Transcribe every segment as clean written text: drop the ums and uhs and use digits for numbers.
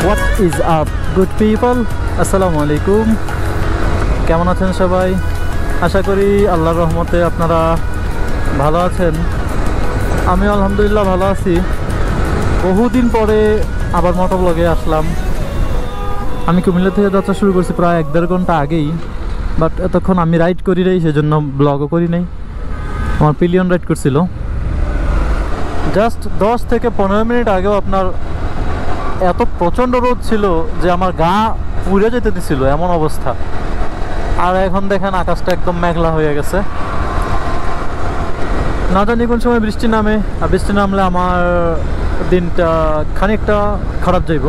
What is up good people? আসসালামু আলাইকুম। কেমন আছেন সবাই? আশা করি আল্লাহর রহমতে আপনারা ভালো আছেন। আমি আলহামদুলিল্লাহ ভালো আছি। বহুদিন পরে আবার মোটো ব্লগে আসলাম। আমি কুমিল্লা থেকে যাত্রা শুরু করছি প্রায় 1-1.5 ঘন্টা আগেই, বাট এতক্ষণ আমি রাইড করি নাই, সেজন্য ব্লগও করি নাই। আমার পিলিয়ন রাইড করছিল। জাস্ট 10 থেকে 15 মিনিট আগেও আপনার এত প্রচণ্ড রোদ ছিল যে আমার গা পুড়ে যেতে দিছিল, এমন অবস্থা। আর এখন দেখেন আকাশটা একদম মেঘলা হয়ে গেছে। না জানি কোন সময় বৃষ্টি নামে, আর বৃষ্টি নামলে আমার দিনটা খানিকটা খারাপ যাইব।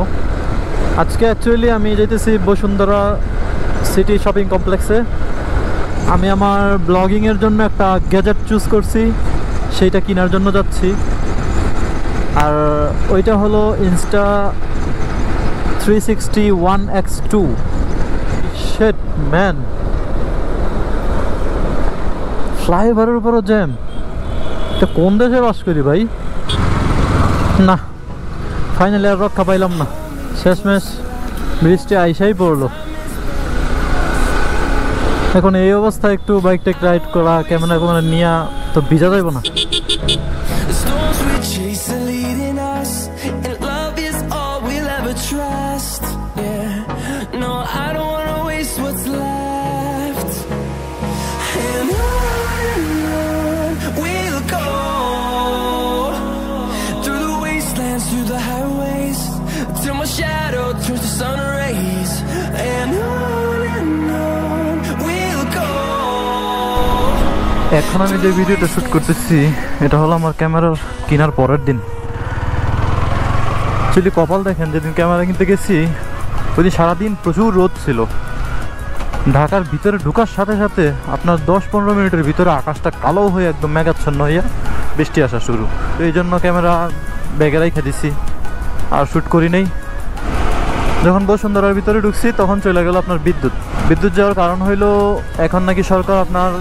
আজকে অ্যাকচুয়ালি আমি যেতেছি বসুন্ধরা সিটি শপিং কমপ্লেক্সে। আমি আমার ব্লগিংয়ের জন্য একটা গ্যাজেট চুজ করছি, সেইটা কেনার জন্য যাচ্ছি। আর ওইটা হলো ইনস্টা 360 1x2। শিট ম্যান, ফ্লাইওভারের উপরও জ্যাম। এটা কোন দেশে বাস করি ভাই? না, ফাইনালি আর রক্ষা পাইলাম না, শেষমেশ বৃষ্টি আইসাই পড়লো। এখন এই অবস্থায় একটু বাইক টেক রাইড করা, ক্যামেরা নিয়ে তো ভিজা যাইব না। এখন আমি যে ভিডিওটা শ্যুট করতেছি এটা হলো আমার ক্যামেরার কেনার পরের দিন। অ্যাকচুয়ালি কপাল দেখেন, যেদিন ক্যামেরা কিনতে গেছি ওই দিন সারাদিন প্রচুর রোদ ছিল। ঢাকার ভিতরে ঢোকার সাথে সাথে আপনার 10-15 মিনিটের ভিতরে আকাশটা কালো হয়ে একদম মেঘাচ্ছন্ন হইয়া বৃষ্টি আসা শুরু। তো এই জন্য ক্যামেরা ব্যাগে রাইখা দিছি, আর শ্যুট করি নেই। যখন বসুন্ধরার ভিতরে ঢুকছি তখন চলে গেল আপনার বিদ্যুৎ যাওয়ার কারণ হইলো এখন নাকি সরকার আপনার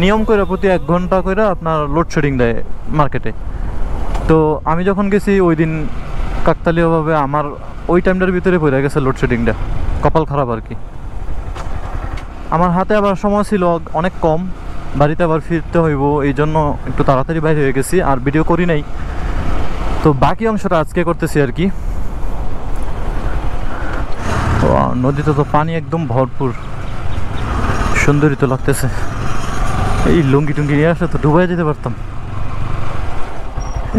নিয়ম করে প্রতি 1 ঘন্টা করে আপনার লোডশেডিং দেয় মার্কেটে। তো আমি যখন গেছি ওই দিন কাকতালীয়ভাবে আমার ওই টাইমটার ভিতরে পড়ে গেছে লোডশেডিংটা। কপাল খারাপ আর কি। আমার হাতে আবার সময় ছিল অনেক কম, বাড়িতে আবার ফিরতে হইব, এই জন্য একটু তাড়াতাড়ি বাইরে হয়ে গেছি, আর ভিডিও করি নাই। তো বাকি অংশটা আজকে করতেছি আর কি। নদীতে তো পানি একদম ভরপুর, সুন্দরই তো লাগতেছে। এই লুঙ্গি টুঙ্গি নিয়ে আসলে তো ডুবাই যেতে পারতাম।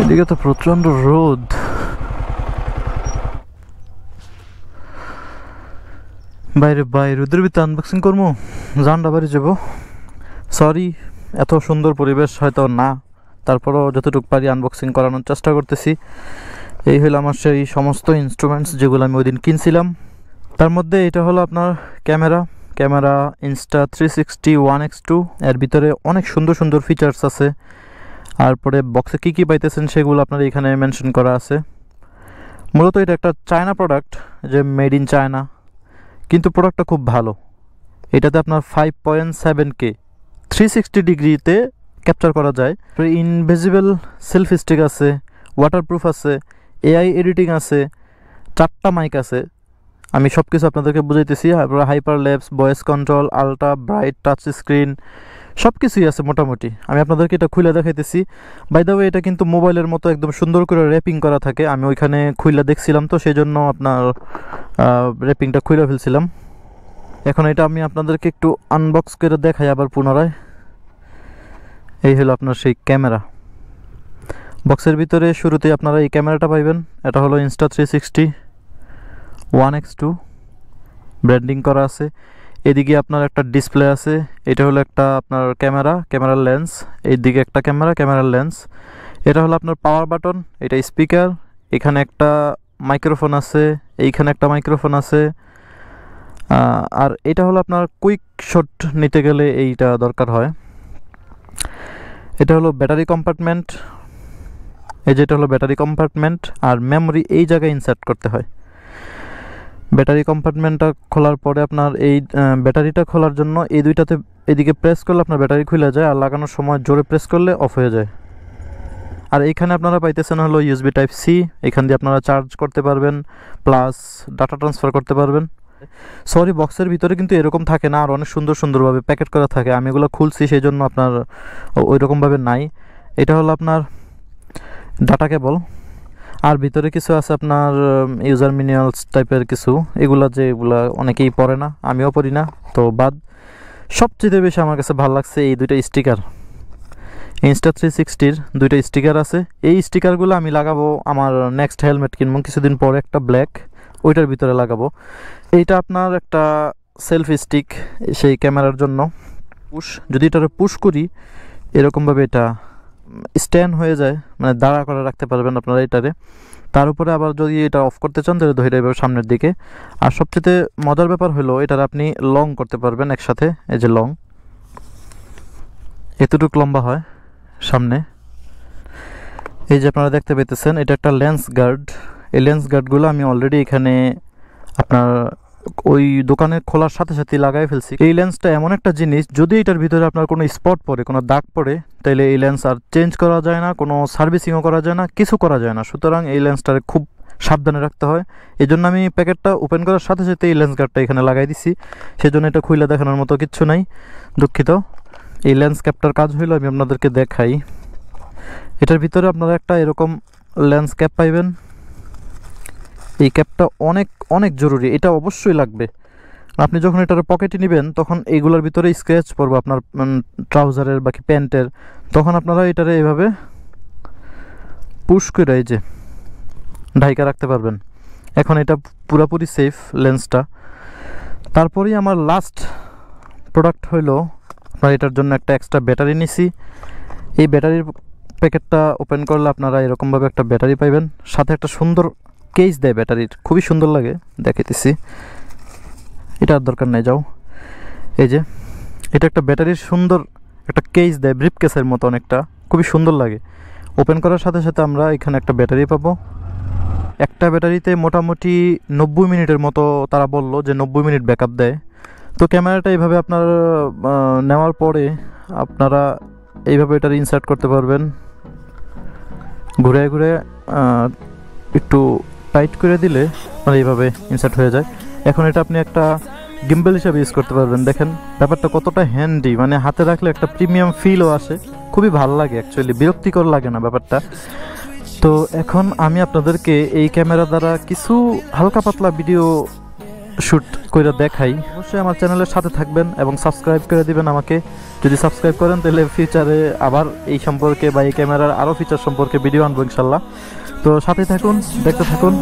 এদিকে তো প্রচন্ড রোদ। বাইরে রোদের ভিতরে আনবক্সিং করবো, জানটা বাড়ি যাবো। সরি, এত সুন্দর পরিবেশ হয়তো না, তারপরও যতটুকু পারি আনবক্সিং করানোর চেষ্টা করতেছি। এই হলো আমার সেই সমস্ত ইনস্ট্রুমেন্টস যেগুলো আমি ওই দিন কিনছিলাম। তার মধ্যে এটা হলো আপনার ক্যামেরা ইনস্টা 360 1x2। এর ভিতরে অনেক সুন্দর সুন্দর ফিচার্স আছে। তারপরে বক্সে কী কী পাইতেছেন সেগুলো আপনার এখানে মেনশন করা আছে। মূলত এটা একটা চায়না প্রোডাক্ট, যে মেড ইন চায়না, কিন্তু প্রোডাক্টটা খুব ভালো। এটাতে আপনার 5.7K 360 ডিগ্রিতে ক্যাপচার করা যায়। ইনভিজিবল সেলফি স্টিক আছে, ওয়াটারপ্রুফ আছে, এআই এডিটিং আছে, 4টা মাইক আছে। আমি সব কিছু আপনাদেরকে বুঝাইতেছি। Hyper lapse, voice control, ultra bright touch screen, সব কিছুই আছে মোটামুটি। আমি আপনাদেরকে এটা খুলে দেখাইতেছি। বাই দ্য ওয়ে, এটা কিন্তু মোবাইলের মতো একদম সুন্দর করে র্যাপিং করা থাকে। আমি ওইখানে খুলে দেখছিলাম, তো সেই জন্য আপনার র্যাপিংটা খুলে ফেলছিলাম। এখন এটা আমি আপনাদেরকে একটু আনবক্স করে দেখাই আবার পুনরায়। এই হলো আপনার সেই ক্যামেরা। বক্সের ভিতরে শুরুতেই আপনারা এই ক্যামেরাটা পাইবেন। এটা হলো ইনস্টা 360 1x2, ব্র্যান্ডিং করা আছে। এদিকে আপনার একটা ডিসপ্লে আছে। এটা হলো একটা আপনার ক্যামেরার লেন্স। এইদিকে একটা ক্যামেরার লেন্স। এটা হলো আপনার পাওয়ার বাটন, এটা স্পিকার। এখানে একটা মাইক্রোফোন আছে, এইখানে একটা মাইক্রোফোন আছে। আর এটা হলো আপনার কুইক শট নিতে গেলে এইটা দরকার হয়। এটা হলো ব্যাটারি কম্পার্টমেন্ট। এই যেটা হলো ব্যাটারি কম্পার্টমেন্ট, আর মেমোরি এই জায়গায় ইনসার্ট করতে হয়। ব্যাটারি কম্পার্টমেন্টটা খোলার পরে আপনার এই ব্যাটারিটা খোলার জন্য এই দুইটাতে এদিকে প্রেস করলে আপনার ব্যাটারি খুলে যায়, আর লাগানোর সময় জোরে প্রেস করলে অফ হয়ে যায়। আর এইখানে আপনারা পাইতেছেন হলো ইউএসবি টাইপ সি, এখান দিয়ে আপনারা চার্জ করতে পারবেন প্লাস ডাটা ট্রান্সফার করতে পারবেন। সরি, বক্সের ভিতরে কিন্তু এরকম থাকে না, আর অনেক সুন্দরভাবে প্যাকেট করা থাকে। আমি এগুলো খুলছি সেই জন্য আপনার ওই রকমভাবে নাই। এটা হলো আপনার ডাটা কেবল, আর ভিতরে কিছু আছে আপনার ইউজার ম্যানুয়ালস টাইপের কিছু, এগুলা অনেকেই পড়ে না, আমিও পড়ি না, তো বাদ। সবচেয়ে বেশি আমার কাছে ভালো লাগছে এই দুইটা স্টিকার, ইনস্টা 360-র দুইটা স্টিকার আছে। এই স্টিকারগুলো আমি লাগাবো আমার নেক্সট হেলমেট কিনবো কিছুদিন পরে, একটা ব্ল্যাক, ওইটার ভিতরে লাগাবো। এইটা আপনার একটা সেলফি স্টিক সেই ক্যামেরার জন্য। যদি এটারে পুশ করি এরকমভাবে এটা স্ট্যান্ড হয়ে যায়, মানে দাঁড়া করে রাখতে পারবেন আপনারা এটারে। তার উপরে আবার যদি এটা অফ করতে চান তাহলে ধরে যাবে সামনের দিকে। আর সবচেয়ে মজার ব্যাপার হলো এটার আপনি লং করতে পারবেন একসাথে, এই যে লং, এতটুকু লম্বা হয় সামনে। এই যে আপনারা দেখতে পেতেছেন এটা একটা লেন্স গার্ড। এই লেন্স গার্ডগুলো আমি অলরেডি এখানে আপনার ওই দোকানে খোলার সাথে লাগাই ফেলছি। এই লেন্সটা এমন একটা জিনিস, যদি এটার ভিতরে আপনার কোনো স্পট পড়ে, কোনো দাগ পড়ে, তাহলে এই লেন্স আর চেঞ্জ করা যায় না, কোনো সার্ভিসিংও করা যায় না, কিছু করা যায় না। সুতরাং এই লেন্সটারে খুব সাবধানে রাখতে হয়। এই জন্য আমি প্যাকেটটা ওপেন করার সাথে এই লেন্স গার্ডটা এখানে লাগাই দিছি। সেজন্য এটা খুলে দেখানোর মতো কিচ্ছু নাই, দুঃখিত। এই লেন্স ক্যাপটার কাজ হইলো আমি আপনাদেরকে দেখাই। এটার ভিতরে আপনারা একটা এরকম লেন্স ক্যাপ পাইবেন। এই ক্যাপটা অনেক জরুরি, এটা অবশ্যই লাগবে। আপনি যখন এটার পকেটে নেবেন তখন এইগুলোর ভিতরে স্ক্র্যাচ পড়বে আপনার ট্রাউজারের বাকি প্যান্টের, তখন আপনারা এটারে এইভাবে পুশ করে এই যে ঢাইকা রাখতে পারবেন। এখন এটা পুরোপুরি সেফ লেন্সটা। তারপরেই আমার লাস্ট প্রোডাক্ট হইলো আপনার এটার জন্য একটা এক্সট্রা ব্যাটারি নিছি। এই ব্যাটারির প্যাকেটটা ওপেন করলে আপনারা এরকমভাবে একটা ব্যাটারি পাইবেন, সাথে একটা সুন্দর কেস দেয় ব্যাটারির, খুবই সুন্দর লাগে, দেখাইতেছি। এটা আর দরকার নেই, যাও। এই যে এটা একটা ব্যাটারির সুন্দর একটা কেস দেয়, ব্রিফ কেসের মতো অনেকটা, খুবই সুন্দর লাগে। ওপেন করার সাথে আমরা এখানে একটা ব্যাটারি পাবো। একটা ব্যাটারিতে মোটামুটি 90 মিনিটের মতো তারা বললো যে 90 মিনিট ব্যাকআপ দেয়। তো ক্যামেরাটা এইভাবে আপনার নেওয়ার পরে আপনারা এইভাবে এটার ইনসার্ট করতে পারবেন, ঘুরে একটু টাইট করে দিলে মানে এইভাবে ইনসার্ট হয়ে যায়। এখন এটা আপনি একটা গিম্বল হিসাবে ইউজ করতে পারবেন। দেখেন ব্যাপারটা কতটা হ্যান্ডি, মানে হাতে রাখলে একটা প্রিমিয়াম ফিলও আসে, খুবই ভালো লাগে অ্যাকচুয়ালি, বিরক্তিকর লাগে না ব্যাপারটা। তো এখন আমি আপনাদেরকে এই ক্যামেরা দ্বারা কিছু হালকা পাতলা ভিডিও শ্যুট করে দেখাই। অবশ্যই আমার চ্যানেলের সাথে থাকবেন এবং সাবস্ক্রাইব করে দিবেন আমাকে। যদি সাবস্ক্রাইব করেন তাহলে ফিউচারে আবার এই সম্পর্কে বা এই ক্যামেরার আরও ফিচার সম্পর্কে ভিডিও আনবো ইনশাল্লাহ। তো সাথে থাকুন, দেখতে থাকুন।